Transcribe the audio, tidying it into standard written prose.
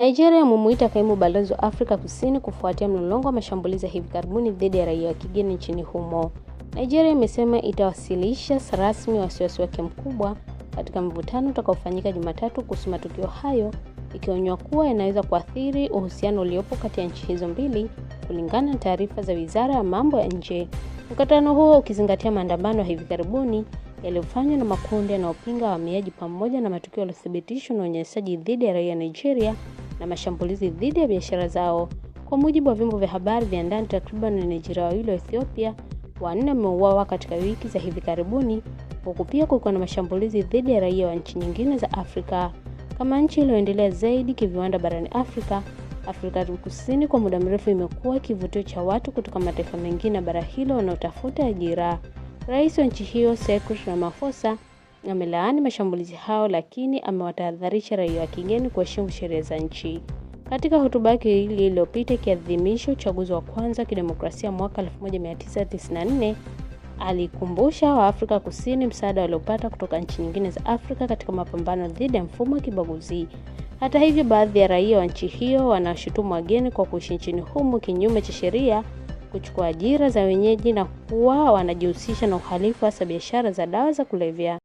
Nigeria imemuita kaimu balozi wa Afrika Kusini kufuatia mlolongo wa mashambulizi ya hivi karibuni dhidi ya raia wa kigeni nchini humo. Nigeria imesema itawasilisha rasmi wasiwasi wake mkubwa katika mvutano utakaofanyika Jumatatu kuhusu matukio hayo, ikionya kuwa yanaweza kuathiri uhusiano uliopo kati ya nchi hizo mbili, kulingana na taarifa za Wizara ya Mambo ya Nje. Mkutano huo ukizingatia maandamano ya hivi karibuni yaliyofanywa na makundi yanayopinga wahamiaji pamoja na matukio yaliyothibitishwa na unyanyasaji dhidi ya raia Nigeria na mashambulizi dhidi ya biashara zao. Kwa mujibu wa vyombo vya habari vya ndani, takriban Nigeria wawili wa Ethiopia wanne wameuawa katika wiki za hivi karibuni, huku pia kulikuwa na mashambulizi dhidi ya raia wa nchi nyingine za Afrika. Kama nchi iliyoendelea zaidi kiviwanda barani Afrika, Afrika Kusini kwa muda mrefu imekuwa kivutio cha watu kutoka mataifa mengine bara hilo wanaotafuta ajira. Rais wa nchi hiyo Cyril Ramaphosa amelaani mashambulizi hao, lakini amewatahadharisha raia wa kigeni kuheshimu sheria za nchi. Katika hotuba yake iliyopita ikiadhimisha uchaguzi wa kwanza kidemokrasia mwaka 1994, alikumbusha wa Afrika Kusini msaada waliopata kutoka nchi nyingine za Afrika katika mapambano dhidi ya mfumo wa kibaguzi. Hata hivyo, baadhi ya raia wa nchi hiyo wanashutumu wageni kwa kuishi nchini humo kinyume cha sheria, kuchukua ajira za wenyeji na kuwa wanajihusisha na uhalifu, hasa biashara za dawa za kulevya.